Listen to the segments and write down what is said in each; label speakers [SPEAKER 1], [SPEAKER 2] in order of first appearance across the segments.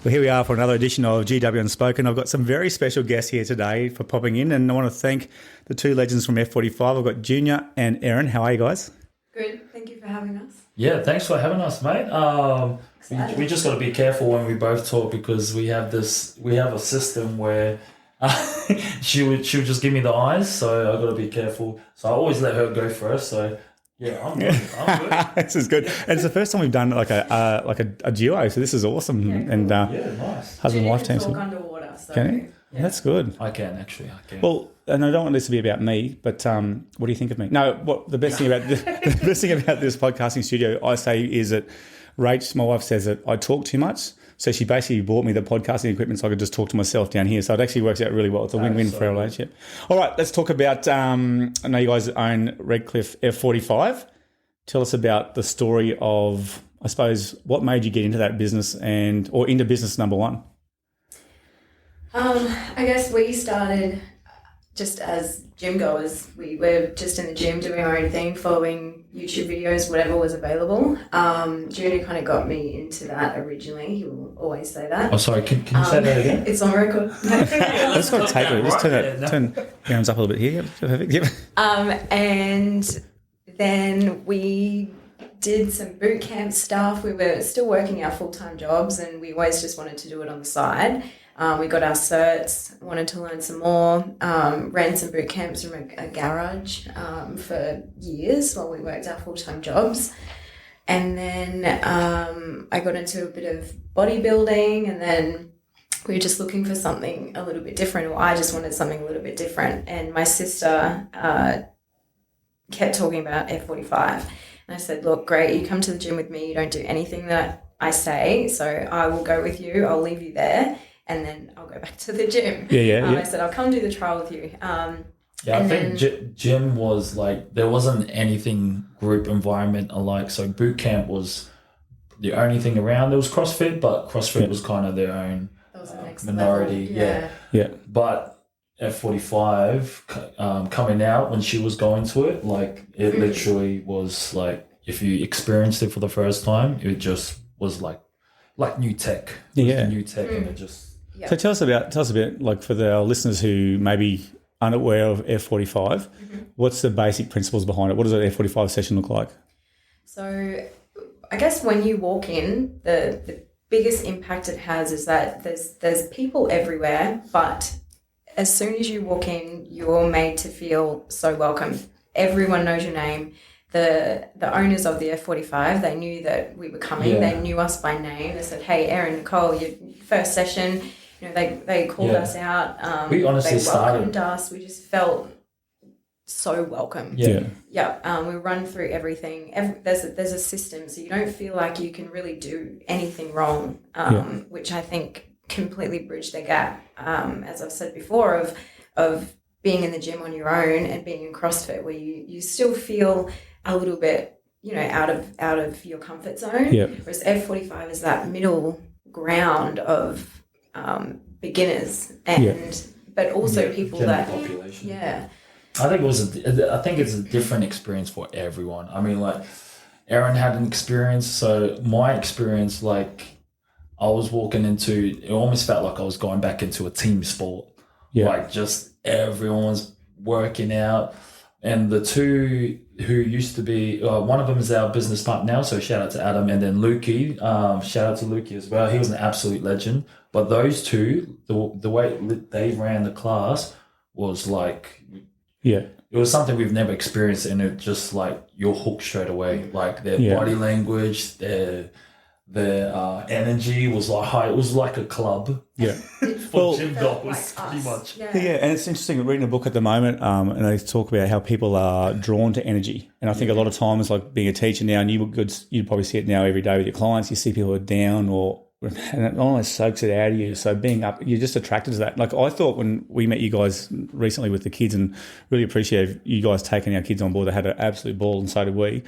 [SPEAKER 1] Well, here we are for another edition of GW Unspoken. I've got some very special guests here today for popping in, and I want to thank the two legends from F45. I've got Junior and Erin. How are you guys?
[SPEAKER 2] Good. Thank you for having us.
[SPEAKER 3] Yeah, thanks for having us, mate. We just got to be careful when we both talk because we have a system where she would just give me the eyes, so I got to be careful. So I always let her go first. So yeah, I'm good.
[SPEAKER 1] This is good, and it's the first time we've done like a duo. So this is awesome.
[SPEAKER 2] Yeah, cool.
[SPEAKER 1] And
[SPEAKER 3] nice.
[SPEAKER 1] husband and wife team.
[SPEAKER 2] Talk underwater. So,
[SPEAKER 1] Can you? Yeah. That's good.
[SPEAKER 3] I can.
[SPEAKER 1] Well, and I don't want this to be about me, but what do you think of me? No, what the best thing about this podcasting studio I say is that Rach, my wife, says that I talk too much. So she basically bought me the podcasting equipment so I could just talk to myself down here. So it actually works out really well. It's a win-win for our relationship. All right, let's talk about, I know you guys own Redcliffe F45. Tell us about the story of, I suppose, what made you get into that business or into business number one?
[SPEAKER 2] I guess we started just as gym goers. We were just in the gym doing our own thing, following YouTube videos, whatever was available. Junior kind of got me into that originally. He will always say that.
[SPEAKER 3] Oh, sorry. Can you say that again?
[SPEAKER 2] It's on record.
[SPEAKER 1] Let's go take it. Just turn hands up a little bit here. Perfect. Yep.
[SPEAKER 2] And then we did some boot camp stuff. We were still working our full-time jobs and we always just wanted to do it on the side. We got our certs, wanted to learn some more, ran some boot camps from a garage for years while we worked our full-time jobs. And then I got into a bit of bodybuilding, and then we were just looking for something a little bit different, or I just wanted something a little bit different. And my sister kept talking about F45. And I said, look, great, you come to the gym with me, you don't do anything that I say, so I will go with you, I'll leave you there, and then I'll go back to the gym. I said, I'll come do the trial with you.
[SPEAKER 3] I think gym was like, there wasn't anything group environment alike. So boot camp was the only thing around. There was CrossFit, but CrossFit was kind of their own minority.
[SPEAKER 2] Yeah.
[SPEAKER 3] But F45 coming out when she was going to it, like it literally was like, if you experienced it for the first time, it just was like new tech. New tech, and it just.
[SPEAKER 1] Yep. So tell us a bit, like for our listeners who may be unaware of F45, what's the basic principles behind it? What does an F45 session look like?
[SPEAKER 2] So I guess when you walk in, the biggest impact it has is that there's people everywhere, but as soon as you walk in, you're made to feel so welcome. Everyone knows your name. The owners of the F45, they knew that we were coming. Yeah. They knew us by name. They said, hey, Erin, Nicole, your first session. You know, they called us out.
[SPEAKER 3] We honestly
[SPEAKER 2] welcomed us. We just felt so welcome.
[SPEAKER 3] Yeah.
[SPEAKER 2] We run through everything. There's a system, so you don't feel like you can really do anything wrong, which I think completely bridged the gap, as I've said before, of being in the gym on your own and being in CrossFit, where you still feel a little bit, out of your comfort zone.
[SPEAKER 1] Yep.
[SPEAKER 2] Whereas F45 is that middle ground of beginners but also people that
[SPEAKER 3] population.
[SPEAKER 2] Yeah.
[SPEAKER 3] I think it's a different experience for everyone. I mean, like Erin had an experience, so my experience, like I was walking into, it almost felt like I was going back into a team sport. Yeah. Like just everyone was working out. And the two who used to be, one of them is our business partner now, so shout out to Adam, and then Lukey, shout out to Lukey as well. He was an absolute legend. But those two, the way they ran the class was like, it was something we've never experienced, and it just like you're hooked straight away. Like their body language, their energy was like high. It was like a club.
[SPEAKER 1] Yeah.
[SPEAKER 3] For gym goers, pretty much.
[SPEAKER 1] Yeah, and it's interesting reading a book at the moment, and they talk about how people are drawn to energy. And I think a lot of times, like being a teacher now, and you'd probably see it now every day with your clients, you see people are down and it almost soaks it out of you. So being up, you're just attracted to that. Like I thought when we met you guys recently with the kids, and really appreciate you guys taking our kids on board. They had an absolute ball, and so did we.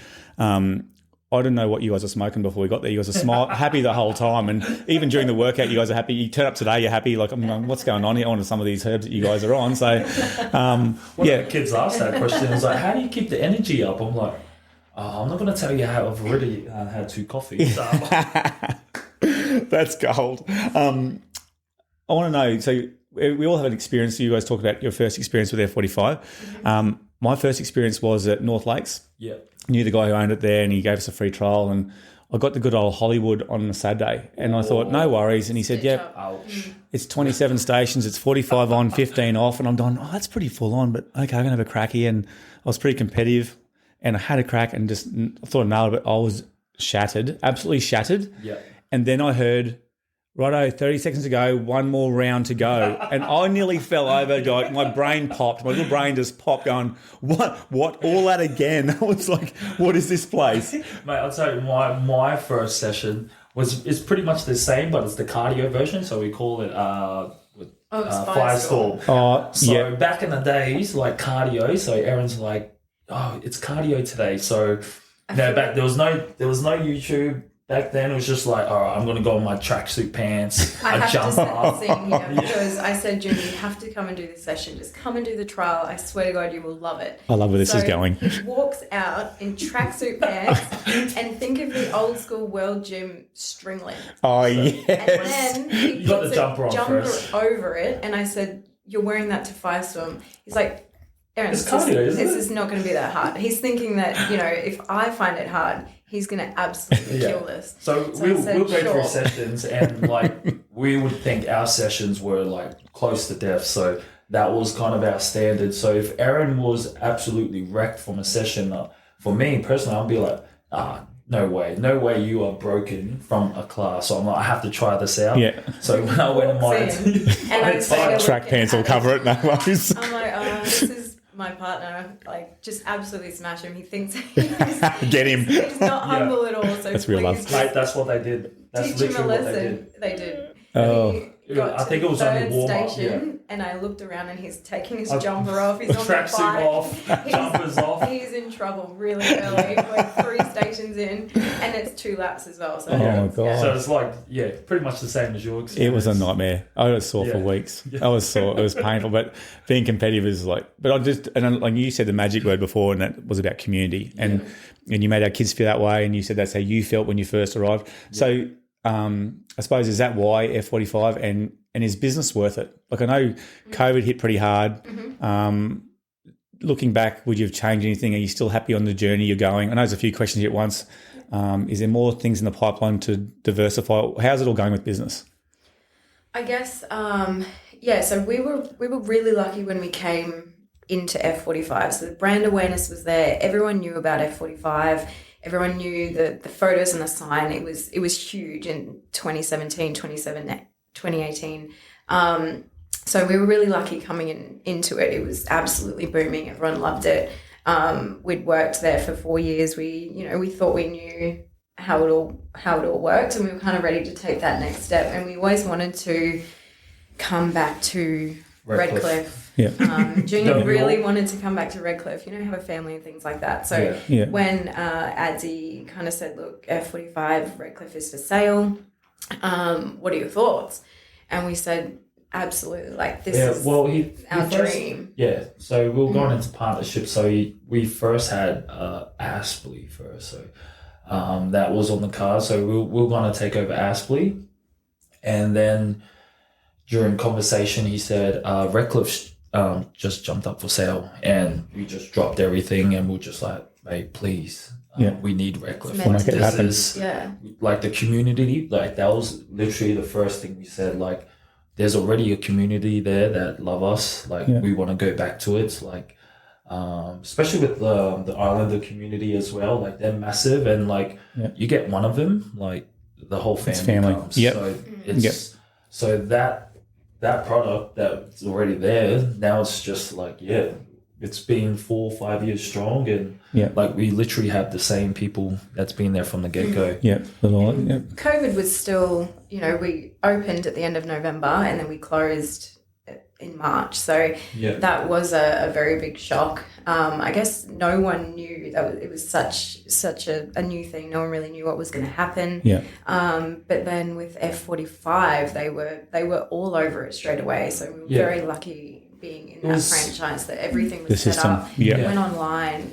[SPEAKER 1] I didn't know what you guys are smoking before we got there. You guys are happy the whole time, and even during the workout, you guys are happy. You turn up today, you're happy. Like I'm going, what's going on here? On some of these herbs that you guys are on. So,
[SPEAKER 3] the kids asked that question. It's like, how do you keep the energy up? I'm like, I'm not going to tell you how I've already had 2 coffees. So
[SPEAKER 1] That's gold. I want to know, so we all have an experience. You guys talk about your first experience with F45. My first experience was at North Lakes.
[SPEAKER 3] Yeah.
[SPEAKER 1] Knew the guy who owned it there, and he gave us a free trial, and I got the good old Hollywood on a Saturday, and I thought, no worries. And he said, yep,
[SPEAKER 3] Ouch.
[SPEAKER 1] it's 27 stations, it's 45 on, 15 off. And I'm going, oh, that's pretty full on, but okay, I'm going to have a cracky. And I was pretty competitive, and I had a crack and just I thought I nailed it, but I was shattered, absolutely shattered.
[SPEAKER 3] Yeah.
[SPEAKER 1] And then I heard, righto, 30 seconds to go, one more round to go. And I nearly fell over. Like, my brain popped. My little brain just popped going, what, all that again? I was like, what is this place?
[SPEAKER 3] Mate, I'll tell you, my first session is pretty much the same, but it's the cardio version. So we call it Firestorm.
[SPEAKER 1] Oh,
[SPEAKER 3] So
[SPEAKER 1] yeah.
[SPEAKER 3] back in the days, like cardio, so Erin's like, oh, it's cardio today. So back there was no YouTube. Back then, it was just like, all right, I'm going to go in my tracksuit pants.
[SPEAKER 2] I have
[SPEAKER 3] jump
[SPEAKER 2] to set
[SPEAKER 3] up.
[SPEAKER 2] the scene here because I said, Junior, you have to come and do this session. Just come and do the trial. I swear to God, you will love it.
[SPEAKER 1] I love where this is going.
[SPEAKER 2] He walks out in tracksuit pants and think of the old school World Gym stringlet.
[SPEAKER 1] Oh,
[SPEAKER 2] And
[SPEAKER 1] yes.
[SPEAKER 2] then he
[SPEAKER 3] You got
[SPEAKER 2] puts
[SPEAKER 3] the jumper on
[SPEAKER 2] a jumper
[SPEAKER 3] first.
[SPEAKER 2] over it. And I said, you're wearing that to Firestorm. He's like, Erin,
[SPEAKER 3] It's cardio, isn't
[SPEAKER 2] this
[SPEAKER 3] it?
[SPEAKER 2] is not going to be that hard. He's thinking that, if I find it hard, he's going to absolutely kill this.
[SPEAKER 3] So
[SPEAKER 2] I
[SPEAKER 3] we'll
[SPEAKER 2] said,
[SPEAKER 3] go through
[SPEAKER 2] sure.
[SPEAKER 3] sessions, and like we would think our sessions were like close to death. So that was kind of our standard. So if Erin was absolutely wrecked from a session, for me personally, I'd be like, no way you are broken from a class. So I'm like, I have to try this out.
[SPEAKER 1] Yeah.
[SPEAKER 3] So when I went in my
[SPEAKER 2] And I say,
[SPEAKER 1] Track pants will cover it, no worries.
[SPEAKER 2] I'm like, this is my partner. Like, just absolutely smash him. He thinks he's
[SPEAKER 1] Get him.
[SPEAKER 2] not humble at all. So
[SPEAKER 1] That's real love.
[SPEAKER 2] please
[SPEAKER 3] Mate, that's what they did. That's
[SPEAKER 2] teach him a
[SPEAKER 3] literally what they
[SPEAKER 2] lesson.
[SPEAKER 3] did.
[SPEAKER 2] They did.
[SPEAKER 1] Oh.
[SPEAKER 2] And he got
[SPEAKER 3] I
[SPEAKER 2] to
[SPEAKER 3] think
[SPEAKER 2] the
[SPEAKER 3] it was only
[SPEAKER 2] third
[SPEAKER 3] warm-up,
[SPEAKER 2] station, and I looked around, and he's taking his
[SPEAKER 3] I-
[SPEAKER 2] jumper off. He's on the
[SPEAKER 3] Tracksuit
[SPEAKER 2] bike.
[SPEAKER 3] off, jumpers off.
[SPEAKER 2] He's in trouble really early, like 3 stations in, and it's 2 laps as well. So
[SPEAKER 1] Oh, my God.
[SPEAKER 3] So it's like, pretty much the same as your experience.
[SPEAKER 1] It was a nightmare. I was sore for
[SPEAKER 3] Yeah.
[SPEAKER 1] weeks. I was sore. It was painful. But being competitive is like, but I just, and like you said the magic word before, and that was about community. And you made our kids feel that way. And you said that's how you felt when you first arrived. So I suppose, is that why F45 and is business worth it? Like, I know COVID hit pretty hard. Looking back, would you have changed anything? Are you still happy on the journey you're going? I know there's a few questions here at once. Is there more things in the pipeline to diversify? How's it all going with business?
[SPEAKER 2] I guess, so we were really lucky when we came into F45. So the brand awareness was there. Everyone knew about F45. Everyone knew the photos and the sign. It was huge in 2017, 2018. So we were really lucky coming into it. It was absolutely booming. Everyone loved it. We'd worked there for 4 years. We thought we knew how it all worked, and we were kind of ready to take that next step. And we always wanted to come back to Redcliffe.
[SPEAKER 1] Yeah.
[SPEAKER 2] Junior really wanted to come back to Redcliffe, have a family and things like that. So when Adzi kind of said, look, F45, Redcliffe is for sale. What are your thoughts? And we said, absolutely, like this is our dream.
[SPEAKER 3] Yeah, so we were going into partnership. So we first had Aspley first. So that was on the card. So we were going to take over Aspley. And then during conversation, he said, Redcliffe just jumped up for sale, and we just dropped everything, and we were just like, mate, please, we need Redcliffe.
[SPEAKER 2] We'll
[SPEAKER 1] make it happen.
[SPEAKER 3] This is like the community. Like, that was literally the first thing we said. Like, there's already a community there that love us. Like, we want to go back to it. Like, especially with the Islander community as well. Like, they're massive, and like you get one of them, like the whole family comes.
[SPEAKER 1] Yep.
[SPEAKER 3] So it's so that product that's already there, now it's just like, it's been 4 or 5 years strong, and like we literally have the same people that's been there from the get-go.
[SPEAKER 2] COVID was still, we opened at the end of November, and then we closed in March. So that was a very big shock. I guess no one knew that it was such a new thing. No one really knew what was going to happen. But then with F45, they were all over it straight away. So we were very lucky being in that franchise, that everything was set up.
[SPEAKER 1] Yeah.
[SPEAKER 2] Went online.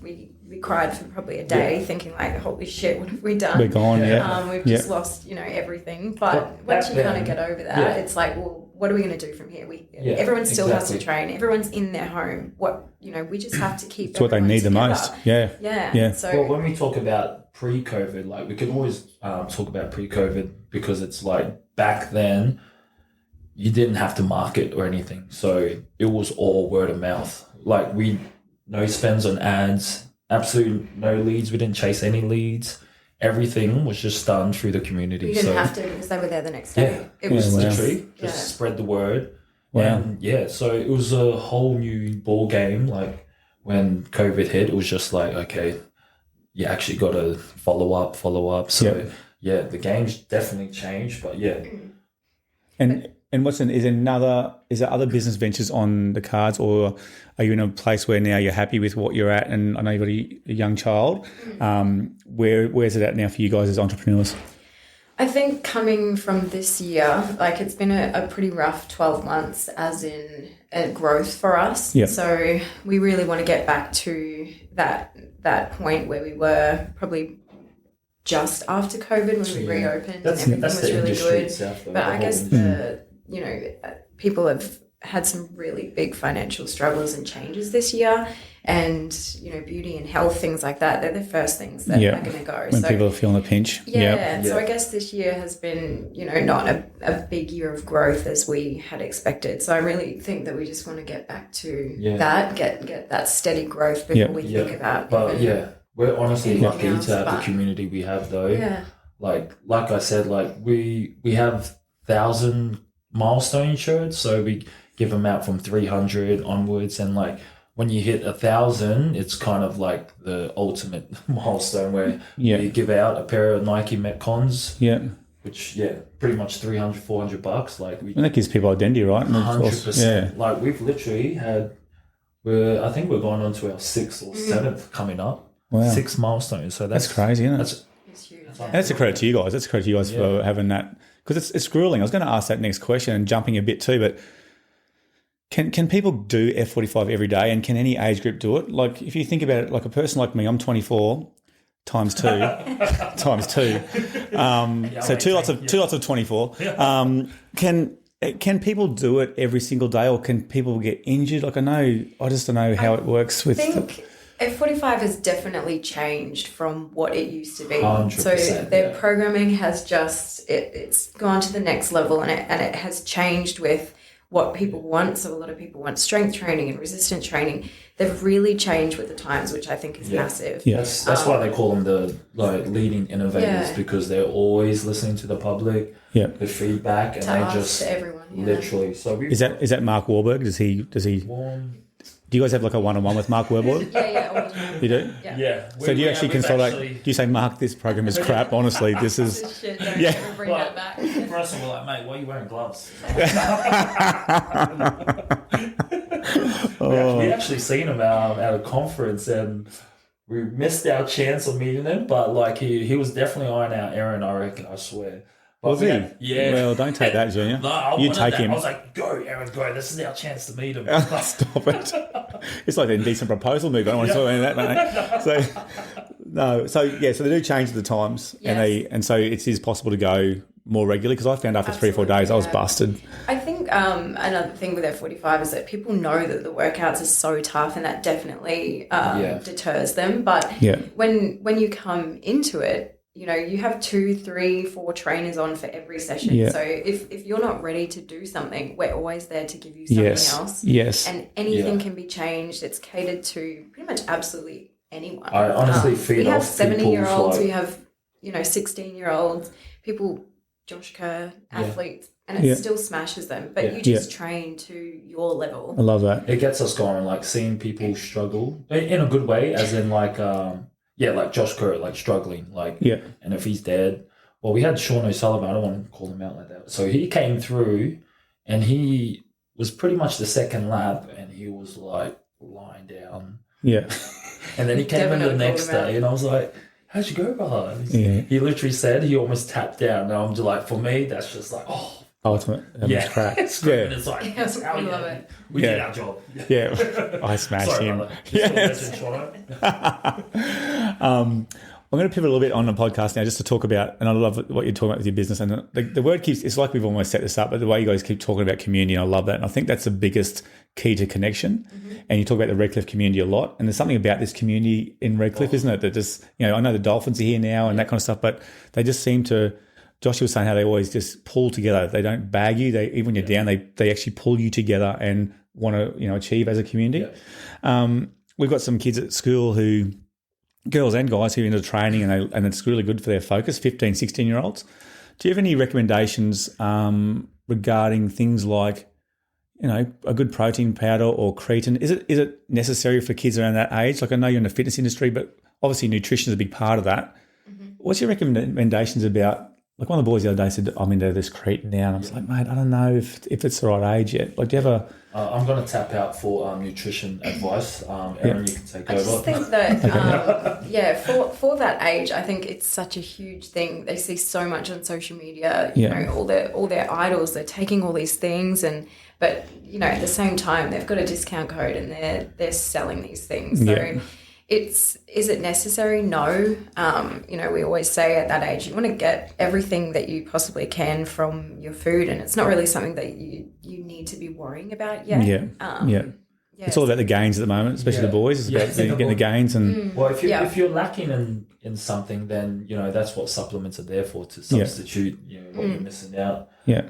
[SPEAKER 2] We cried for probably a day thinking like, holy shit, what have we done?
[SPEAKER 1] We're gone, yeah.
[SPEAKER 2] We've just lost, everything. But once you kind of get over that, it's like, well, what are we going to do from here? Everyone still has to train. Everyone's in their home. We just have to keep.
[SPEAKER 1] It's what they need
[SPEAKER 2] together.
[SPEAKER 1] the most. Yeah.
[SPEAKER 2] So,
[SPEAKER 3] well, when we talk about pre-COVID, like we can always talk about pre-COVID because it's like back then you didn't have to market or anything, so it was all word of mouth. Like no spends on ads, absolutely no leads. We didn't chase any leads. Everything was just done through the community.
[SPEAKER 2] We didn't have to because they were there the next day.
[SPEAKER 3] Yeah, it was literally just spread the word.
[SPEAKER 1] Wow.
[SPEAKER 3] And so it was a whole new ball game. Like when COVID hit, it was just like, okay, you actually got to follow up. So the game's definitely changed, but
[SPEAKER 1] And is there other business ventures on the cards, or are you in a place where now you're happy with what you're at? And I know you've got a young child. Where's it at now for you guys as entrepreneurs?
[SPEAKER 2] I think coming from this year, like it's been a pretty rough 12 months as in growth for us.
[SPEAKER 1] Yep.
[SPEAKER 2] So we really want to get back to that point where we were probably just after COVID when we reopened and everything was really good.
[SPEAKER 3] Itself,
[SPEAKER 2] but I guess people have had some really big financial struggles and changes this year, and beauty and health, things like that, they're the first things that are going to go.
[SPEAKER 1] When people are feeling a pinch.
[SPEAKER 2] So I guess this year has been not a big year of growth as we had expected, so I really think that we just want to get back to that, get that steady growth before we think about
[SPEAKER 3] we're honestly lucky to have the community we have though.
[SPEAKER 2] Yeah.
[SPEAKER 3] Like I said, like we have 1,000 milestone shirts, so we give them out from 300 onwards, and like when you hit 1,000, it's kind of like the ultimate milestone where you give out a pair of Nike Metcons. Yeah. Which pretty much $300-$400. Like
[SPEAKER 1] and that gives people identity, right?
[SPEAKER 3] 100%. Yeah. Like we've literally had, I think we're going on to our 6th or 7th coming up. Wow. 6 milestones. So that's
[SPEAKER 1] crazy, isn't it?
[SPEAKER 2] It's huge.
[SPEAKER 1] That's a credit to you guys. That's a credit to you guys for having that, because it's grueling. I was going to ask that next question and jumping a bit too, but can people do F45 every day, and can any age group do it? Like if you think about it, like a person like me, I'm 24 times 2 times 2. So two lots of 24. Can people do it every single day, or can people get injured? Like I just don't know how it works with.
[SPEAKER 2] F45 has definitely changed from what it used to be.
[SPEAKER 3] 100%,
[SPEAKER 2] so their programming has just it's gone to the next level, and it has changed with what people want. So a lot of people want strength training and resistance training. They've really changed with the times, which I think is massive.
[SPEAKER 3] Yeah. That's why they call them the leading innovators, because they're always listening to the public, the feedback, and they just
[SPEAKER 2] to everyone,
[SPEAKER 3] literally. So
[SPEAKER 1] is that Mark Wahlberg? Does he? Do you guys have like a one-on-one with Mark Wahlberg?
[SPEAKER 2] Yeah, all the time.
[SPEAKER 1] You do?
[SPEAKER 2] Yeah.
[SPEAKER 1] So do you actually consolidate? Do you say, Mark, this program is crap? Honestly, this is.
[SPEAKER 2] This shit, don't ever bring that back.
[SPEAKER 3] For us, we're like, mate, why are you wearing gloves? We actually seen him at a conference, and we missed our chance of meeting him. But like he was definitely eyeing out Erin, I reckon. I swear.
[SPEAKER 1] Was he?
[SPEAKER 3] Yeah.
[SPEAKER 1] Well, don't take that, Junior.
[SPEAKER 3] No,
[SPEAKER 1] you take him.
[SPEAKER 3] I was like, go, Erin, go. This is our chance to meet him.
[SPEAKER 1] Stop it. It's like the Indecent Proposal movie. I don't want to talk about that, mate. So they do change the times, and so it is possible to go more regularly, because I found after 3 or 4 days I was busted.
[SPEAKER 2] I think another thing with F45 is that people know that the workouts are so tough, and that definitely deters them. But when you come into it, you have 2, 3, 4 trainers on for every session. Yeah. So if you're not ready to do something, we're always there to give you something else.
[SPEAKER 1] Yes.
[SPEAKER 2] And anything can be changed. It's catered to pretty much absolutely anyone.
[SPEAKER 3] I honestly feed off.
[SPEAKER 2] We have 70-year-olds, we have 16-year-olds, people, Josh Kerr, athletes, and it still smashes them. But you just train to your level.
[SPEAKER 1] I love that.
[SPEAKER 3] It gets us going, like seeing people struggle in a good way, as in like like Josh Kerr, like struggling, and if he's dead. Well, we had Sean O'Sullivan, I don't want to call him out like that. So he came through, and he was pretty much the second lap, and he was like lying down. Yeah. And then he came in the next day, and I was like, how'd you go, brother? He literally said he almost tapped out. And I'm just like, for me, that's just like, oh,
[SPEAKER 1] ultimate crack.
[SPEAKER 3] Screaming, it's like,
[SPEAKER 2] Yes, I love it.
[SPEAKER 3] We did our job.
[SPEAKER 1] Yeah, I smashed
[SPEAKER 3] Sorry
[SPEAKER 1] him.
[SPEAKER 3] about that. Just a legend,
[SPEAKER 1] I'm going to pivot a little bit on the podcast now just to talk about, and I love what you're talking about with your business. And the word keeps, it's like we've almost set this up, but the way you guys keep talking about community, and I love that. And I think that's the biggest key to connection. And you talk about the Redcliffe community a lot. And there's something about this community in Redcliffe, isn't it? That just, I know the Dolphins are here now and that kind of stuff, but they just seem to, Josh was saying how they always just pull together. They don't bag you. Even when you're down, they actually pull you together and want to, achieve as a community. We've got some kids at school who, girls and guys who are into training and it's really good for their focus, 15, 16-year-olds. Do you have any recommendations regarding things like, a good protein powder or creatine? Is it necessary for kids around that age? Like I know you're in the fitness industry, but obviously nutrition is a big part of that. What's your recommendations about, like one of the boys the other day said, I'm into this creatine now. And I was like, mate, I don't know if it's the right age yet. Like do you have a...
[SPEAKER 3] I'm going to tap out for nutrition advice. Erin, you can take over.
[SPEAKER 2] I just think that, for that age, I think it's such a huge thing. They see so much on social media, all their idols, they're taking all these things but at the same time, they've got a discount code and they're selling these things. So is it necessary? No. We always say at that age, you want to get everything that you possibly can from your food, and it's not really something that you need to be worrying about yet.
[SPEAKER 1] It's all about the gains at the moment, especially the boys. It's about getting the gains. And
[SPEAKER 3] well, if you're lacking in something, then that's what supplements are there for, to substitute what you're missing out.
[SPEAKER 1] Yeah.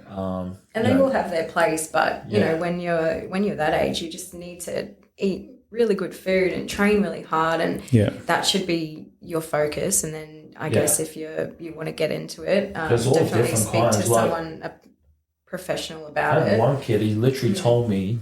[SPEAKER 2] And they will have their place, but when you're that age, you just need to eat really good food and train really hard, and that should be your focus. And then I guess if you want to get into it, definitely speak to someone, a professional about it.
[SPEAKER 3] One kid, he literally told me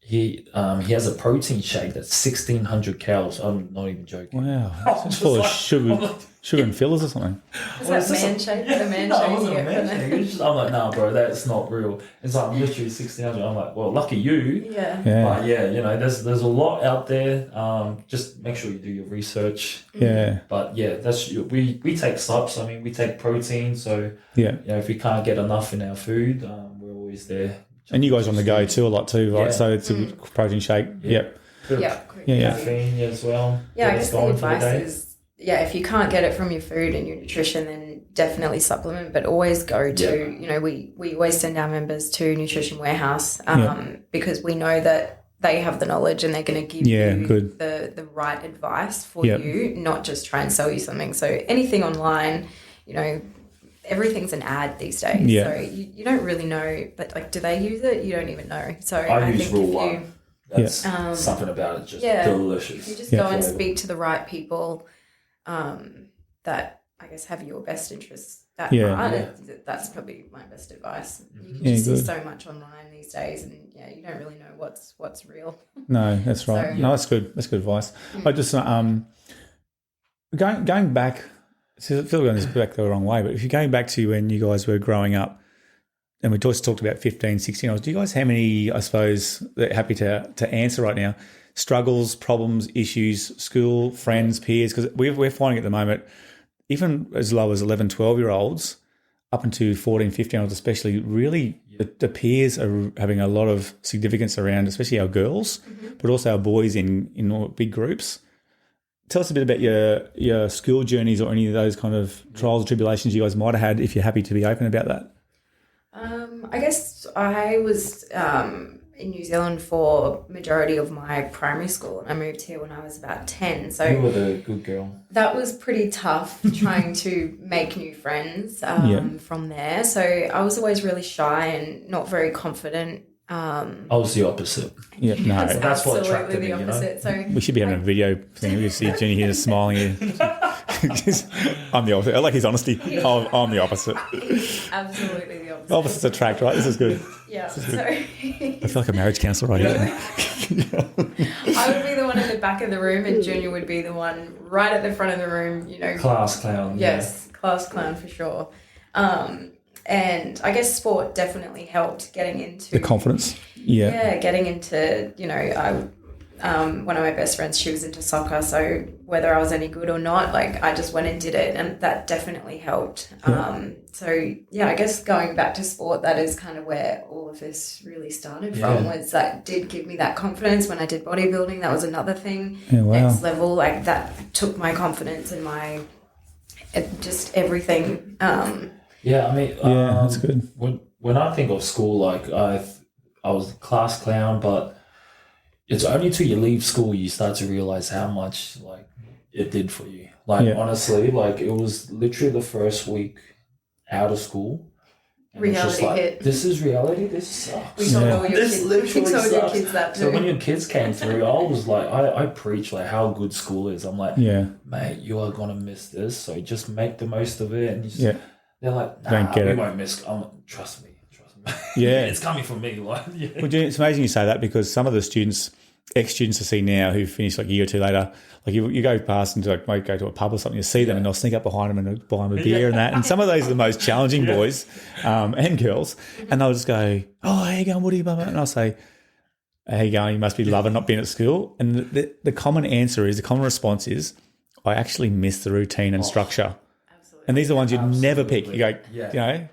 [SPEAKER 3] he has a protein shake that's 1,600 calories. I'm not even joking.
[SPEAKER 1] Wow, it's full of sugar and fillers or something.
[SPEAKER 2] Is that man shake? The man
[SPEAKER 3] No,
[SPEAKER 2] shake.
[SPEAKER 3] it wasn't a man shake. I'm like, nah, bro, that's not real. It's like literally 1,600. I'm like, well, lucky you.
[SPEAKER 2] Yeah.
[SPEAKER 3] But there's a lot out there. Just make sure you do your research.
[SPEAKER 1] Yeah.
[SPEAKER 3] But we take subs. I mean, we take protein. So if we can't get enough in our food, we're always there.
[SPEAKER 1] And you guys are on the go too a lot too, right? So it's a protein shake. Yep.
[SPEAKER 3] Caffeine as well.
[SPEAKER 2] Yeah, I guess the advice is, if you can't get it from your food and your nutrition, then definitely supplement, but always go to, we always send our members to Nutrition Warehouse because we know that they have the knowledge and they're going to give you the right advice for you, not just try and sell you something. So anything online, everything's an ad these days. So you don't really know, but like, do they use it? You don't even know. So I
[SPEAKER 3] use
[SPEAKER 2] think
[SPEAKER 3] Rule
[SPEAKER 2] if
[SPEAKER 3] One. That's something about it, just delicious.
[SPEAKER 2] If you just go and speak to the right people that I guess have your best interests at heart, that's probably my best advice. You can just see so much online these days, and you don't really know what's real.
[SPEAKER 1] No, that's right. So, no, that's good. That's good advice. I just going back. So I feel like going back the wrong way, but if you're going back to when you guys were growing up, and we just talked about 15, 16 years, do you guys have any, I suppose, that happy to answer right now, struggles, problems, issues, school, friends, peers? Because we're finding at the moment, even as low as 11, 12-year-olds, up into 14, 15-year-olds especially, really the peers are having a lot of significance around, especially our girls, but also our boys in big groups. Tell us a bit about your school journeys or any of those kind of trials or tribulations you guys might have had, if you're happy to be open about that.
[SPEAKER 2] I guess I was in New Zealand for majority of my primary school, and I moved here when I was about 10. So
[SPEAKER 3] you were the good girl. That
[SPEAKER 2] was pretty tough trying to make new friends from there. So I was always really shy and not very confident. I
[SPEAKER 3] was the opposite.
[SPEAKER 1] Yeah, no.
[SPEAKER 3] That's what attracted
[SPEAKER 2] the
[SPEAKER 3] me,
[SPEAKER 2] opposite. So
[SPEAKER 1] we should be having a video thing. We see Jenny here smiling here. I'm the opposite. I like his honesty. I'm the opposite.
[SPEAKER 2] Absolutely the opposite.
[SPEAKER 1] Opposites attract, right? This is good.
[SPEAKER 2] Yeah.
[SPEAKER 1] I feel like a marriage counsellor right here.
[SPEAKER 2] I would be the one in the back of the room, and Junior would be the one right at the front of the room.
[SPEAKER 3] Class clown.
[SPEAKER 2] Yes, class clown for sure. And I guess sport definitely helped getting into
[SPEAKER 1] the confidence. Yeah.
[SPEAKER 2] Yeah, getting into, one of my best friends, she was into soccer, so whether I was any good or not, like I just went and did it, and that definitely helped. So yeah, I guess going back to sport, that is kind of where all of this really started from, was that did give me that confidence. When I did bodybuilding, that was another thing. Next level, like that took my confidence and my just everything.
[SPEAKER 3] Yeah, I mean,
[SPEAKER 1] that's good.
[SPEAKER 3] When I think of school, like I was a class clown, but it's only till you leave school you start to realize how much like it did for you. Like honestly, like it was literally the first week out of school. And
[SPEAKER 2] reality
[SPEAKER 3] it's just like,
[SPEAKER 2] hit.
[SPEAKER 3] This is reality. This sucks.
[SPEAKER 2] We told all your
[SPEAKER 3] This
[SPEAKER 2] kids.
[SPEAKER 3] literally
[SPEAKER 2] We told your
[SPEAKER 3] sucks.
[SPEAKER 2] kids that too.
[SPEAKER 3] So when your kids came through, I was like, I preach like how good school is. I'm like, mate, you are gonna miss this, so just make the most of it. And you just, they're like, nah, we won't miss. Trust me.
[SPEAKER 1] Yeah,
[SPEAKER 3] it's coming from me. Like,
[SPEAKER 1] Well, it's amazing you say that, because some of the students, ex-students I see now who finish like a year or two later, like you go past and like might go to a pub or something, you see them and they'll sneak up behind them and buy them a beer and that. And some of those are the most challenging boys and girls, and they'll just go, "Oh, how you going, Woody?" And I'll say, "How you going? You must be loving not being at school." And the common answer is, the common response is, "I actually miss the routine and structure." And these are the ones you'd never pick. You go, you know,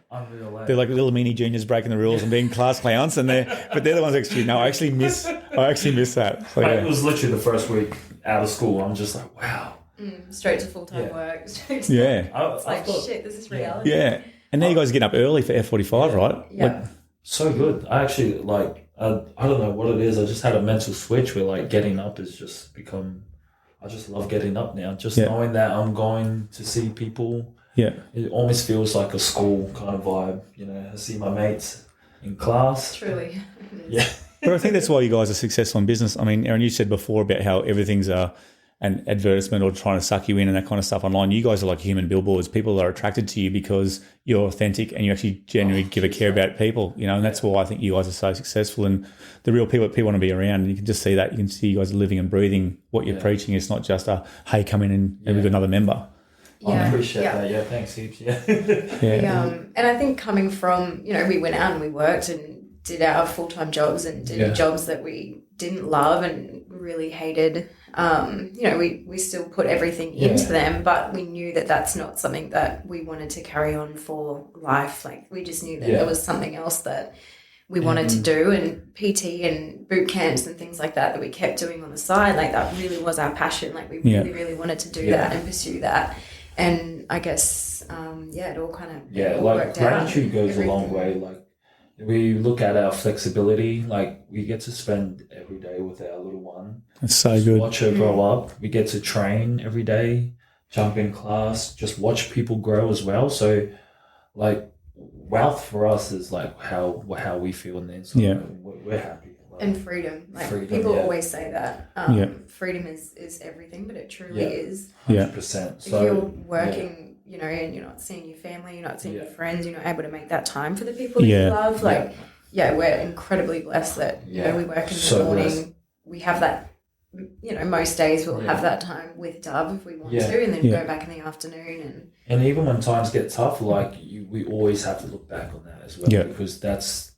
[SPEAKER 1] they're like little mini juniors breaking the rules and being class clowns, and they're the ones actually. No, I actually miss that. So,
[SPEAKER 3] It was literally the first week out of school. I'm just like, wow.
[SPEAKER 2] Straight to full-time work. It's like, shit, this is reality.
[SPEAKER 1] Yeah. And now you guys are getting up early for F45, right?
[SPEAKER 2] Yeah.
[SPEAKER 1] Like,
[SPEAKER 3] so good. I actually like. I don't know what it is. I just had a mental switch where like getting up has just become. I just love getting up now. Just knowing that I'm going to see people.
[SPEAKER 1] Yeah.
[SPEAKER 3] It almost feels like a school kind of vibe. You know, I see my mates in class.
[SPEAKER 2] Truly.
[SPEAKER 3] Yeah.
[SPEAKER 1] But I think that's why you guys are successful in business. I mean, Erin, you said before about how everything's an advertisement or trying to suck you in and that kind of stuff online. You guys are like human billboards. People are attracted to you because you're authentic and you actually genuinely give a care about people, you know, and that's why I think you guys are so successful and the real people that people want to be around. And you can just see that. You can see you guys are living and breathing what you're preaching. It's not just hey, come in and we've got another member.
[SPEAKER 3] I appreciate that. Yeah, thanks, heaps.
[SPEAKER 2] And I think coming from, you know, we went out and we worked and did our full-time jobs and did jobs that we didn't love and really hated. You know, we still put everything into them, but we knew that that's not something that we wanted to carry on for life. Like we just knew that there was something else that we wanted to do, and PT and boot camps and things like that we kept doing on the side. Like that really was our passion. Like we really, really wanted to do that and pursue that. And I guess, it all kind of
[SPEAKER 3] like gratitude goes a long way. Like we look at our flexibility, like we get to spend every day with our little one.
[SPEAKER 1] That's so good.
[SPEAKER 3] Watch her grow up. We get to train every day, jump in class, just watch people grow as well. So, like, wealth for us is like how we feel on the inside. We're happy.
[SPEAKER 2] And freedom. Like people always say that. Freedom is everything, but it truly is.
[SPEAKER 3] 100%.
[SPEAKER 2] So if you're working, you know, and you're not seeing your family, you're not seeing your friends, you're not able to make that time for the people that you love. Like, we're incredibly blessed that, you know, we work in the morning. Blessed. We have that, you know, most days we'll have that time with Dove if we want to, and then go back in the afternoon.
[SPEAKER 3] And even when times get tough, like we always have to look back on that as well, because that's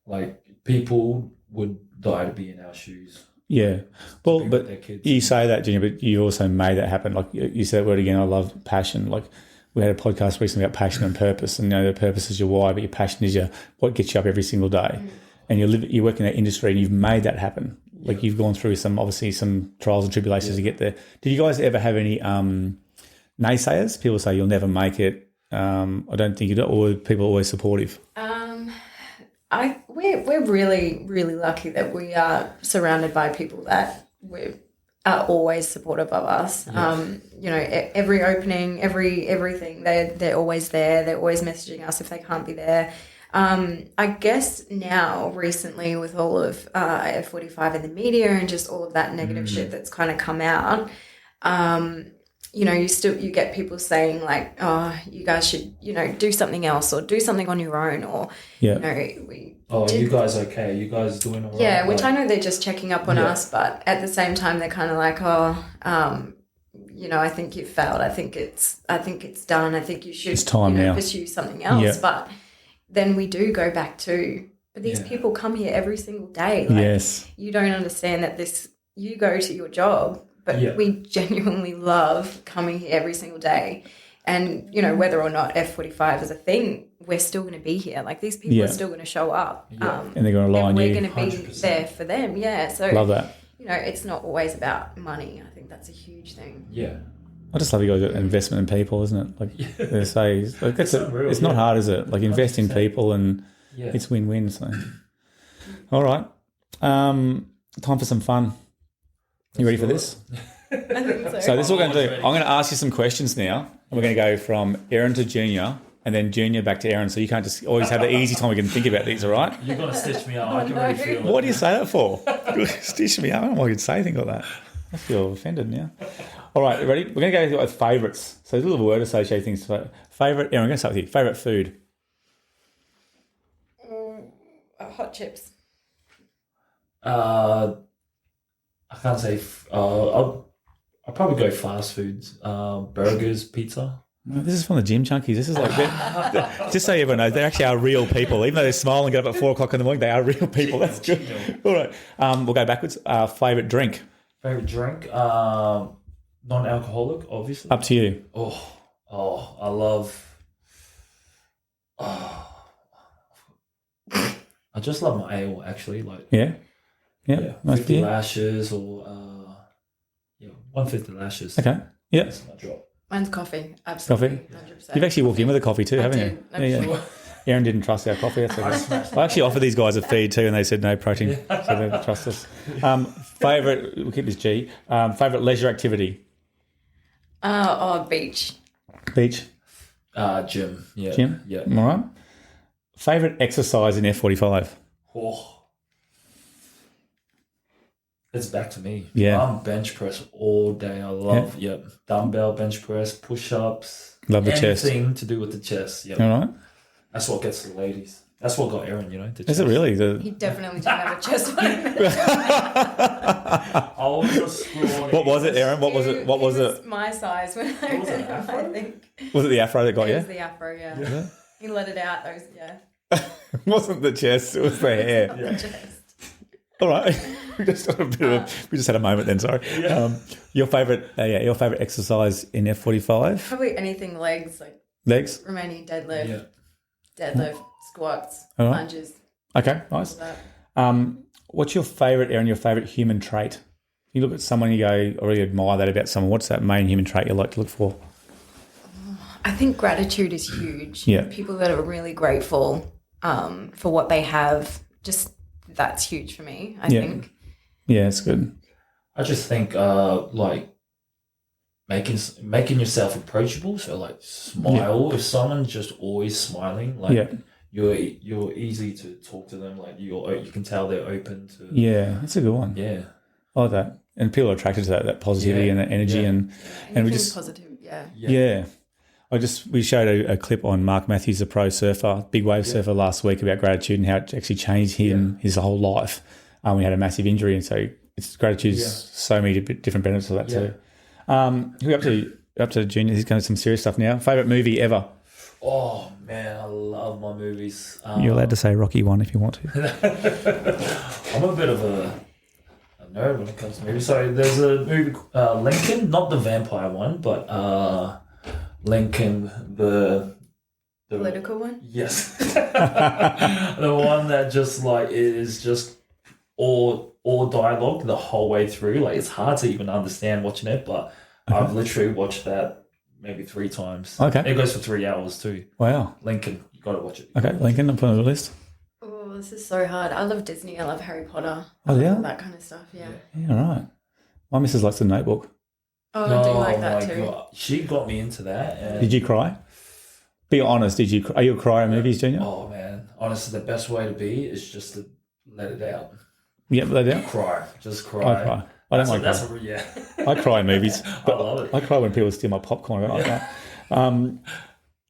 [SPEAKER 3] like people would die to be in our shoes.
[SPEAKER 1] Yeah. Well, but you say that, Junior, but you also made that happen. Like you said that word again, I love passion. Like we had a podcast recently about passion and purpose, and you know, the purpose is your why, but your passion is what gets you up every single day. And you work in that industry and you've made that happen. Like you've gone through some trials and tribulations to get there. Did you guys ever have any naysayers? People say you'll never make it. I don't think you do, or people are always supportive?
[SPEAKER 2] We're really, really lucky that we are surrounded by people that are always supportive of us. Yes. You know, every opening, everything, they're always there. They're always messaging us if they can't be there. I guess now recently with all of F45 in the media and just all of that negative shit that's kind of come out, you know, you get people saying like, oh, you guys should, you know, do something else or do something on your own, or you know,
[SPEAKER 3] you guys okay? You guys doing all right?
[SPEAKER 2] Yeah, which I know they're just checking up on us, but at the same time they're kind of like, you know, I think you've failed. I think it's done. I think you should
[SPEAKER 1] it's time now.
[SPEAKER 2] Pursue something else. Yeah. But then we do go back to, but these people come here every single day. Like, you don't understand that this, you go to your job, but we genuinely love coming here every single day. And, you know, whether or not F45 is a thing, we're still going to be here. Like, these people are still going to show up.
[SPEAKER 1] And they're going to rely on you.
[SPEAKER 2] We're going to be 100%. There for them. Yeah. So,
[SPEAKER 1] love that.
[SPEAKER 2] You know, it's not always about money. I think that's a huge thing.
[SPEAKER 3] Yeah.
[SPEAKER 1] I just love you guys' investment in people, isn't it? Like they say, like it's not hard, is it? Like invest 100%. In people and it's win-win. So, all right. Time for some fun. You ready for this?
[SPEAKER 2] I think so.
[SPEAKER 1] So this is what we're going to do. I'm going to ask you some questions now. And we're going to go from Erin to Junior and then Junior back to Erin. So you can't just always have the easy time we can think about these, all right?
[SPEAKER 3] You're going to stitch me up. I can really feel it.
[SPEAKER 1] What do you say that for? Stitch me up? I don't know why you'd say things like that. I feel offended now. All right, ready? We're going to go with favourites. So there's a little word associated things. Favourite, Erin, I'm going to start with you. Favourite food?
[SPEAKER 2] Hot chips.
[SPEAKER 3] I can't say. I'll probably go fast foods. Burgers, pizza.
[SPEAKER 1] This is from the gym junkies. This is like, just so everyone knows, they actually are real people. Even though they smile and get up at 4 o'clock in the morning, they are real people. That's good. All right. We'll go backwards. Favourite drink?
[SPEAKER 3] Favourite drink? Non-alcoholic, obviously.
[SPEAKER 1] Up to you.
[SPEAKER 3] I love... I just love my ale, actually. Like
[SPEAKER 1] Yeah. Nice
[SPEAKER 3] 50
[SPEAKER 1] beer.
[SPEAKER 3] lashes or... 150 lashes.
[SPEAKER 1] Okay. Yeah.
[SPEAKER 3] That's my drop.
[SPEAKER 2] Mine's coffee. Absolutely.
[SPEAKER 1] Coffee.
[SPEAKER 2] 100%.
[SPEAKER 1] You've actually walked in with a coffee too, haven't you?
[SPEAKER 2] I'm sure.
[SPEAKER 1] Erin didn't trust our coffee. That's okay. I actually offered these guys a feed too, and they said no protein, so they don't trust us. Favourite, we'll keep this G. Favourite leisure activity?
[SPEAKER 2] Beach.
[SPEAKER 1] Beach.
[SPEAKER 3] Gym. Yeah.
[SPEAKER 1] Gym.
[SPEAKER 3] Yeah.
[SPEAKER 1] All right. Favourite exercise in F45?
[SPEAKER 3] It's back to me.
[SPEAKER 1] Yeah.
[SPEAKER 3] I'm bench press all day. I love dumbbell bench press, push-ups.
[SPEAKER 1] Love the chest.
[SPEAKER 3] Anything to do with the chest. Yep.
[SPEAKER 1] All right.
[SPEAKER 3] That's what gets the ladies. That's what got Erin, the chest.
[SPEAKER 1] Is it really?
[SPEAKER 2] He definitely didn't have a chest on him.
[SPEAKER 3] I was just screwing.
[SPEAKER 1] What was it, Erin? What was it? What was it?
[SPEAKER 2] My size when I
[SPEAKER 3] was it,
[SPEAKER 2] I think.
[SPEAKER 1] Was it the afro that got
[SPEAKER 2] It
[SPEAKER 1] you?
[SPEAKER 2] was the afro, yeah. He let it out. Those,
[SPEAKER 1] It wasn't the chest, it was the hair.
[SPEAKER 2] the chest.
[SPEAKER 1] All right. We just had a moment then, sorry. Your favourite exercise in F45?
[SPEAKER 2] Probably anything legs, like
[SPEAKER 1] Legs?
[SPEAKER 2] Romanian deadlift, squats,
[SPEAKER 1] All right.
[SPEAKER 2] lunges.
[SPEAKER 1] Okay, nice.
[SPEAKER 2] All that.
[SPEAKER 1] What's your favourite, Erin, your favourite human trait? You look at someone, you go, I really admire that about someone. What's that main human trait you like to look for?
[SPEAKER 2] I think gratitude is huge.
[SPEAKER 1] Yeah.
[SPEAKER 2] People that are really grateful for what they have, just that's huge for me, I think.
[SPEAKER 1] Yeah, it's good.
[SPEAKER 3] I just think like making yourself approachable. So like smile. If someone's just always smiling, like you're easy to talk to them. Like you can tell they're open to.
[SPEAKER 1] Yeah, that's a good one.
[SPEAKER 3] Yeah,
[SPEAKER 1] I like that. And people are attracted to that positivity and that energy and we just
[SPEAKER 2] positive.
[SPEAKER 1] Yeah. We showed a clip on Mark Matthews, the pro surfer, big wave surfer last week about gratitude and how it actually changed his whole life. We had a massive injury, and so gratitude is so many different benefits of that too. Who up to Junior? He's going to some serious stuff now. Favourite movie ever?
[SPEAKER 3] Oh man, I love my movies.
[SPEAKER 1] You're allowed to say Rocky 1 if you want to.
[SPEAKER 3] I'm a bit of a nerd when it comes to movies. So there's a movie Lincoln, not the vampire one, but Lincoln, the
[SPEAKER 2] Political one?
[SPEAKER 3] Yes. The one that just like is just all dialogue the whole way through. Like it's hard to even understand watching it, but I've literally watched that maybe 3 times.
[SPEAKER 1] Okay.
[SPEAKER 3] It goes for 3 hours too.
[SPEAKER 1] Wow.
[SPEAKER 3] Lincoln, you gotta watch it.
[SPEAKER 1] Okay, Lincoln, I'm putting it on the list.
[SPEAKER 2] Oh, this is so hard. I love Disney. I love Harry Potter.
[SPEAKER 1] Oh, yeah?
[SPEAKER 2] All that kind of stuff, yeah.
[SPEAKER 1] Yeah, all right. My missus likes The Notebook.
[SPEAKER 2] Oh, I do like that too.
[SPEAKER 3] God. She got me into that. And
[SPEAKER 1] Did you cry? Be honest, are you a crier in movies, Junior?
[SPEAKER 3] Oh man, honestly, the best way to be is just to let it out.
[SPEAKER 1] Yeah, let it out?
[SPEAKER 3] Cry, just cry.
[SPEAKER 1] I cry. I don't like that. I cry in movies. But
[SPEAKER 3] I love it.
[SPEAKER 1] I cry when people steal my popcorn. I don't like that.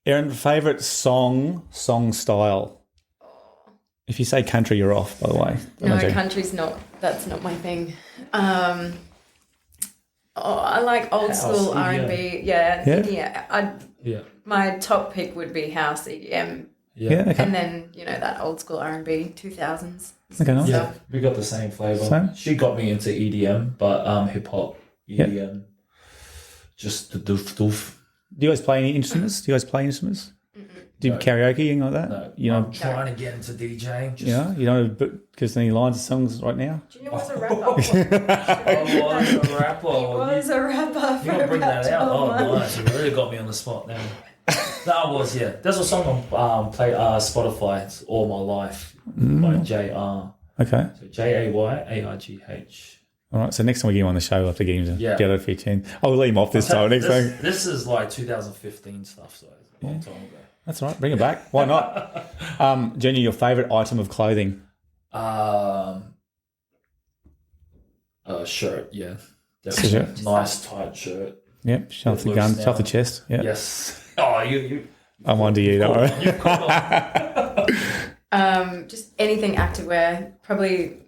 [SPEAKER 1] Erin, favourite song style? If you say country, you're off, by the way.
[SPEAKER 2] No, country's that's not my thing. I like old school R&B. Yeah. My top pick would be house EDM.
[SPEAKER 1] Yeah, okay.
[SPEAKER 2] And then, that old school R&B, 2000s.
[SPEAKER 1] Okay, nice.
[SPEAKER 3] Yeah, we got the same flavor.
[SPEAKER 1] Same?
[SPEAKER 3] She got me into EDM, but hip hop, EDM, just the doof.
[SPEAKER 1] Do you guys play any instruments? Do you guys play instruments? Do you karaoke, anything like that?
[SPEAKER 3] No,
[SPEAKER 1] You know,
[SPEAKER 3] I'm trying to get into DJing. Just,
[SPEAKER 1] yeah, you know, because any lines of songs right now?
[SPEAKER 2] Junior was a rapper.
[SPEAKER 3] I was a rapper.
[SPEAKER 2] He was a rapper.
[SPEAKER 3] You gotta bring that out. Oh, nice. You really got me on the spot now. That was, yeah. There's a song on play Spotify. It's All My Life by JR.
[SPEAKER 1] Okay.
[SPEAKER 3] So JAYARGH.
[SPEAKER 1] All right. So next time we get him on the show, we'll have to get him to get out of 15. I'll leave him off this time. Next time.
[SPEAKER 3] This is like 2015 stuff, so it's a long time ago.
[SPEAKER 1] That's all right. Bring it back. Why not? Junior, your favourite item of clothing?
[SPEAKER 3] Shirt, yeah.
[SPEAKER 1] Shirt.
[SPEAKER 3] Definitely. Nice tight shirt.
[SPEAKER 1] Yep. Show off the
[SPEAKER 3] It
[SPEAKER 1] gun.
[SPEAKER 3] looks
[SPEAKER 1] Show off the
[SPEAKER 3] now.
[SPEAKER 1] chest. Yeah.
[SPEAKER 3] Yes. Oh, you.
[SPEAKER 1] I'm on to you. Don't worry.
[SPEAKER 3] You've caught on.
[SPEAKER 2] Just anything activewear. Probably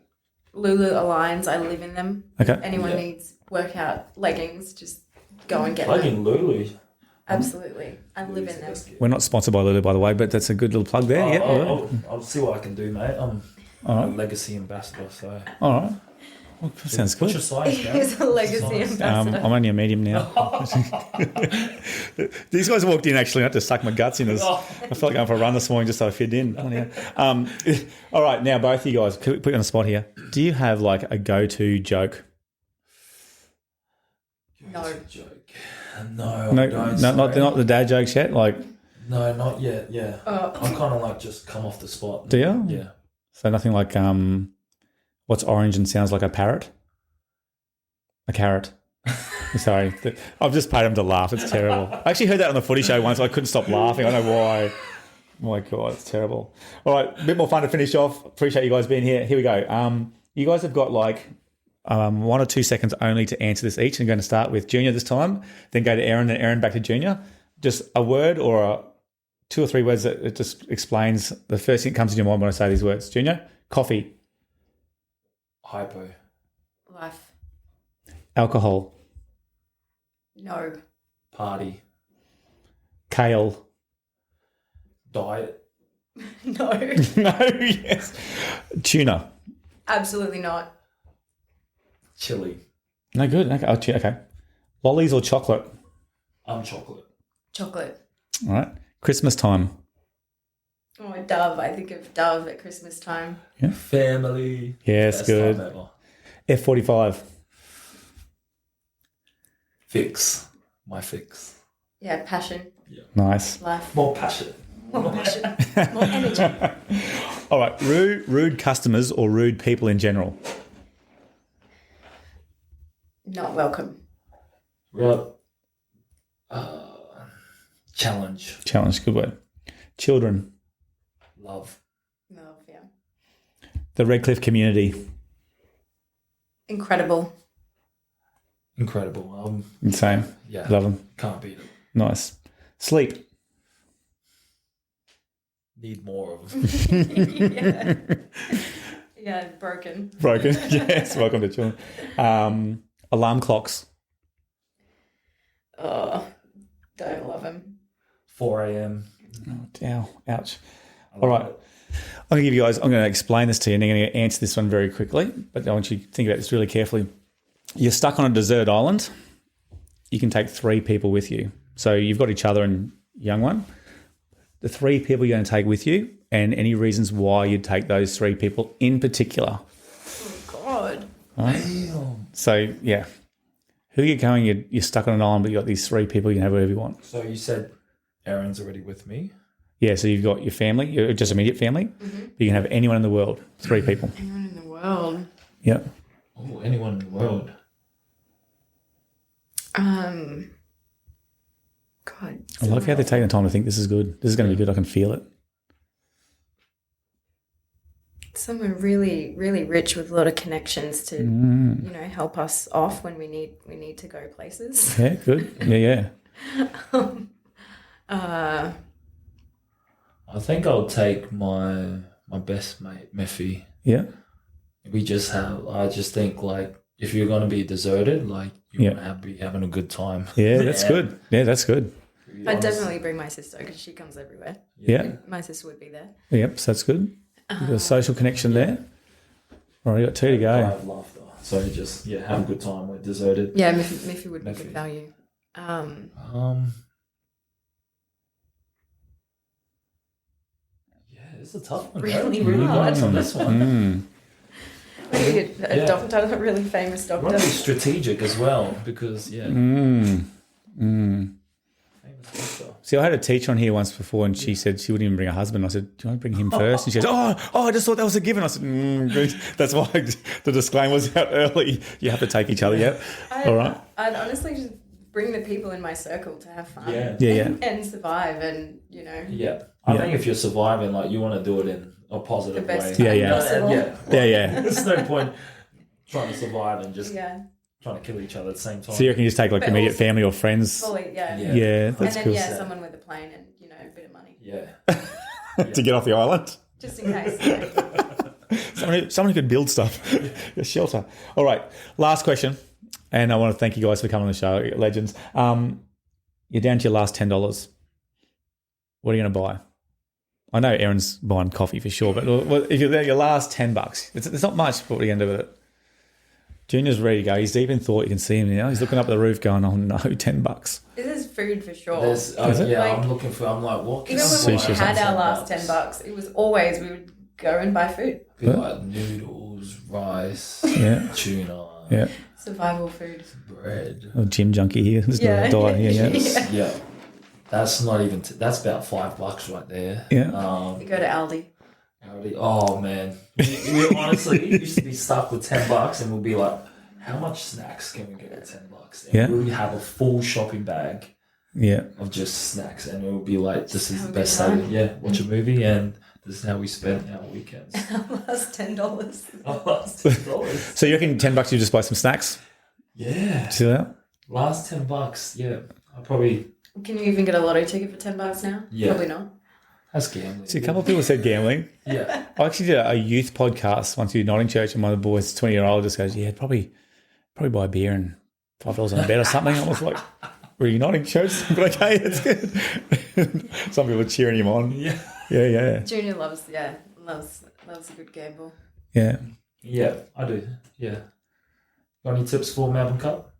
[SPEAKER 2] Lulu Aligns. I live in them.
[SPEAKER 1] Okay.
[SPEAKER 2] Anyone needs workout leggings, just go and get
[SPEAKER 3] Plugging
[SPEAKER 2] them.
[SPEAKER 3] Lulu.
[SPEAKER 2] Absolutely. I live in them.
[SPEAKER 1] We're not sponsored by Lulu, by the way, but that's a good little plug there. Yeah.
[SPEAKER 3] I'll see what I can do, mate. I'm a legacy ambassador, so.
[SPEAKER 1] All right. Well, that sounds
[SPEAKER 3] What's
[SPEAKER 1] good.
[SPEAKER 3] your size, Gary?
[SPEAKER 2] He's a legacy
[SPEAKER 3] Size?
[SPEAKER 2] ambassador.
[SPEAKER 1] I'm only a medium now. These guys walked in actually not to suck my guts in. I felt like going for a run this morning just so I fit in. All right, now both of you guys, put you on the spot here. Do you have like a go-to joke?
[SPEAKER 2] No.
[SPEAKER 3] Joke. No,
[SPEAKER 1] No,
[SPEAKER 3] I don't,
[SPEAKER 1] not the dad jokes yet. Like,
[SPEAKER 3] No, not yet. Yeah,
[SPEAKER 2] Oh.
[SPEAKER 3] I'm kind of like just come off the spot.
[SPEAKER 1] do you?
[SPEAKER 3] Yeah.
[SPEAKER 1] So nothing like what's orange and sounds like a parrot? A carrot. Sorry, I've just paid him to laugh. It's terrible. I actually heard that on the footy show once. I couldn't stop laughing. I don't know why. Oh my God, it's terrible. All right, a bit more fun to finish off. Appreciate you guys being here. Here we go. You guys have got like 1 or 2 seconds only to answer this each. I'm going to start with Junior this time, then go to Erin, and Erin back to Junior. Just a word or 2 or 3 words that it just explains the first thing that comes to your mind when I say these words. Junior, coffee,
[SPEAKER 3] Hypo.
[SPEAKER 2] Life.
[SPEAKER 1] alcohol,
[SPEAKER 2] No.
[SPEAKER 3] Party.
[SPEAKER 1] kale.
[SPEAKER 2] No.
[SPEAKER 3] Diet.
[SPEAKER 1] No, yes. Tuna.
[SPEAKER 2] Absolutely not.
[SPEAKER 3] Chili.
[SPEAKER 1] No good. Okay. Okay. Lollies or chocolate?
[SPEAKER 3] Chocolate.
[SPEAKER 2] Chocolate.
[SPEAKER 1] All right. Christmas time.
[SPEAKER 2] Oh, Dove. I think of Dove at Christmas time.
[SPEAKER 3] Family.
[SPEAKER 1] Yes,
[SPEAKER 3] Best
[SPEAKER 1] good.
[SPEAKER 3] time ever.
[SPEAKER 1] F45.
[SPEAKER 3] Fix. My fix.
[SPEAKER 2] Yeah, passion.
[SPEAKER 1] Nice.
[SPEAKER 2] Life.
[SPEAKER 3] More passion.
[SPEAKER 2] More passion. More energy.
[SPEAKER 1] All right. Rude customers or rude people in general?
[SPEAKER 2] Not welcome.
[SPEAKER 3] Right. Challenge.
[SPEAKER 1] Challenge. Good word. Children.
[SPEAKER 3] Love.
[SPEAKER 2] Love, yeah.
[SPEAKER 1] The Redcliffe community.
[SPEAKER 3] Incredible.
[SPEAKER 1] Insane.
[SPEAKER 3] Yeah.
[SPEAKER 1] Love them.
[SPEAKER 3] Can't beat it.
[SPEAKER 1] Nice. Sleep.
[SPEAKER 3] Need more of them.
[SPEAKER 2] Yeah. Yeah, broken.
[SPEAKER 1] Broken. Yes. Welcome to children. Alarm clocks.
[SPEAKER 2] Oh, don't love him.
[SPEAKER 3] 4 a.m.
[SPEAKER 1] Oh, ouch. All right. I'm going to explain this to you and I'm going to answer this one very quickly, but I want you to think about this really carefully. You're stuck on a desert island. You can take 3 people with you. So you've got each other and young one. The 3 people you're going to take with you and any reasons why you'd take those 3 people in particular.
[SPEAKER 2] Oh, God.
[SPEAKER 1] Right? So, yeah. Who you're going, you're stuck on an island, but you've got these 3 people, you can have whatever you want.
[SPEAKER 3] So you said Erin's already with me?
[SPEAKER 1] Yeah, so you've got your family, your just immediate family. Mm-hmm. You can have anyone in the world, 3 people.
[SPEAKER 2] Anyone in the world?
[SPEAKER 1] Yep.
[SPEAKER 3] Oh, anyone in the world.
[SPEAKER 2] God.
[SPEAKER 1] I like how they're taking the time to think this is good. This is going to be good. I can feel it.
[SPEAKER 2] Someone really, really rich with a lot of connections to, help us off when we need to go places.
[SPEAKER 1] Yeah, good. Yeah.
[SPEAKER 3] I think I'll take my best mate, Meffy.
[SPEAKER 1] Yeah.
[SPEAKER 3] I just think like if you're gonna be deserted, like you want to be having a good time.
[SPEAKER 1] Yeah, that's good. Yeah, that's good.
[SPEAKER 2] I'd definitely bring my sister because she comes everywhere.
[SPEAKER 1] Yeah.
[SPEAKER 2] My sister would be there.
[SPEAKER 1] Yep, so that's good. You've got a social connection there. All right, you got 2 to go.
[SPEAKER 3] Drive laughter. So just have a good time. We're deserted.
[SPEAKER 2] Yeah, Miffy would be
[SPEAKER 3] Miffy.
[SPEAKER 2] good value.
[SPEAKER 3] Yeah, it's a tough one.
[SPEAKER 2] Really
[SPEAKER 3] Really
[SPEAKER 2] hard.
[SPEAKER 3] on this one.
[SPEAKER 2] Maybe a doctor, a really famous
[SPEAKER 3] You want
[SPEAKER 2] doctor.
[SPEAKER 3] to be strategic as well because famous doctor.
[SPEAKER 1] See, I had a teacher on here once before, and she said she wouldn't even bring her husband. I said, "Do you want to bring him first?" And she goes, "Oh, I just thought that was a given." I said, good. "That's why the disclaimer was out early. You have to take each other." Yeah, all right.
[SPEAKER 2] I'd honestly just bring the people in my circle to have fun.
[SPEAKER 1] Yeah.
[SPEAKER 2] And survive, and
[SPEAKER 3] Yeah, I think if you're surviving, like you want to do it in a positive
[SPEAKER 2] The best
[SPEAKER 3] way.
[SPEAKER 1] Yeah.
[SPEAKER 2] possible.
[SPEAKER 1] Yeah.
[SPEAKER 3] There's no point trying to survive and just
[SPEAKER 2] Yeah,
[SPEAKER 3] trying to kill each other at the same time.
[SPEAKER 1] So you can just take like
[SPEAKER 2] But
[SPEAKER 1] immediate
[SPEAKER 2] also-
[SPEAKER 1] family or friends.
[SPEAKER 2] fully, yeah.
[SPEAKER 1] Yeah, that's
[SPEAKER 2] And then
[SPEAKER 1] cool.
[SPEAKER 2] someone with a plane and a bit of money,
[SPEAKER 1] To get off the island.
[SPEAKER 2] just in case. Yeah.
[SPEAKER 1] Someone who could build stuff. A shelter. All right. Last question. And I want to thank you guys for coming on the show, legends. You're down to your last $10. What are you going to buy? I know Erin's buying coffee for sure, but if you're there, your last $10, it's not much, but what are you going to do with it? Junior's ready to go. He's deep in thought. You can see him now. He's looking up at the roof going, "Oh no, $10."
[SPEAKER 2] This is food for sure.
[SPEAKER 3] There's,
[SPEAKER 1] Is it?
[SPEAKER 2] Like-
[SPEAKER 3] I'm like, what can
[SPEAKER 2] Even
[SPEAKER 3] I
[SPEAKER 2] when we
[SPEAKER 1] Sushi or
[SPEAKER 2] had
[SPEAKER 3] buy?
[SPEAKER 2] our last $10, it was always we would go and buy food.
[SPEAKER 3] Be like noodles, rice,
[SPEAKER 1] Yeah.
[SPEAKER 3] tuna,
[SPEAKER 1] Yeah.
[SPEAKER 2] Survival food.
[SPEAKER 3] bread.
[SPEAKER 1] Oh, gym junkie here. There's no diet here. Yeah.
[SPEAKER 3] Yeah. That's not even, that's about $5 right there.
[SPEAKER 1] Yeah.
[SPEAKER 2] We go to Aldi.
[SPEAKER 3] Oh man. We honestly used to be stuck with $10 and we'll be like, how much snacks can we get at $10? And
[SPEAKER 1] Yeah.
[SPEAKER 3] we'll have a full shopping bag
[SPEAKER 1] Yeah.
[SPEAKER 3] of just snacks and it will be like, this is
[SPEAKER 2] Have
[SPEAKER 3] the
[SPEAKER 2] a
[SPEAKER 3] best
[SPEAKER 2] good time.
[SPEAKER 3] day. Yeah, watch a movie and this is how we spend our weekends.
[SPEAKER 2] Our last $10.
[SPEAKER 3] $10.
[SPEAKER 1] So you reckon $10 you just buy some snacks?
[SPEAKER 3] Yeah.
[SPEAKER 1] See that?
[SPEAKER 3] Last $10, yeah. I probably,
[SPEAKER 2] Can you even get a lotto ticket for $10 now?
[SPEAKER 3] Yeah.
[SPEAKER 2] Probably not.
[SPEAKER 3] that's gambling.
[SPEAKER 1] See, a couple of people said gambling.
[SPEAKER 3] Yeah.
[SPEAKER 1] I actually did a youth podcast once at Notting Church, and one of the boys, 20-year-old, just goes, "Yeah, probably buy a beer and $5 on a bet or something." I was like, "We're Notting Church, but okay, it's good." Some people are cheering him on.
[SPEAKER 3] Yeah.
[SPEAKER 1] Yeah.
[SPEAKER 2] Junior loves a good gamble.
[SPEAKER 1] Yeah.
[SPEAKER 3] Yeah, I do. Yeah. Got any tips for Melbourne Cup?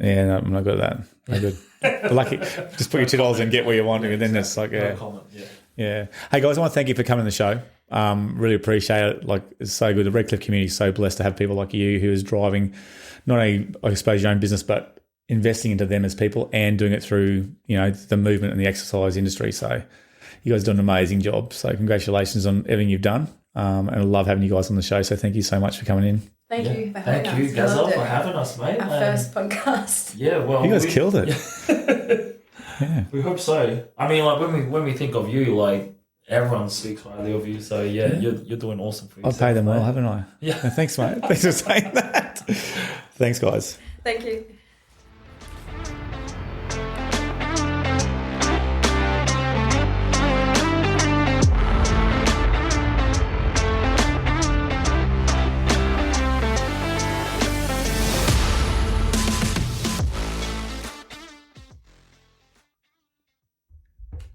[SPEAKER 1] Yeah, no, I'm not good at that. I'm good. But lucky, just put your $2 and get where you want to, and then it's like,
[SPEAKER 3] No comment. Yeah.
[SPEAKER 1] Yeah. Hey guys, I want to thank you for coming on the show. Really appreciate it. Like, it's so good. The Redcliffe community is so blessed to have people like you who is driving not only, I suppose, your own business, but investing into them as people and doing it through, the movement and the exercise industry. So you guys do an amazing job. So congratulations on everything you've done. And I love having you guys on the show. So thank you so much for coming in.
[SPEAKER 2] Thank you for having us.
[SPEAKER 3] Thank you,
[SPEAKER 2] We
[SPEAKER 3] Gazelle,
[SPEAKER 2] loved
[SPEAKER 3] for
[SPEAKER 2] it.
[SPEAKER 3] having us, mate.
[SPEAKER 2] Our first podcast.
[SPEAKER 3] Yeah, well,
[SPEAKER 1] You guys killed it. Yeah.
[SPEAKER 3] We hope so. I mean, like when we think of you, like everyone speaks highly of you. So yeah. You're doing awesome for yourself.
[SPEAKER 1] I've paid them well,
[SPEAKER 3] mate.
[SPEAKER 1] haven't I?
[SPEAKER 3] Yeah.
[SPEAKER 1] Thanks, mate. Thanks for saying that. Thanks, guys.
[SPEAKER 2] Thank you.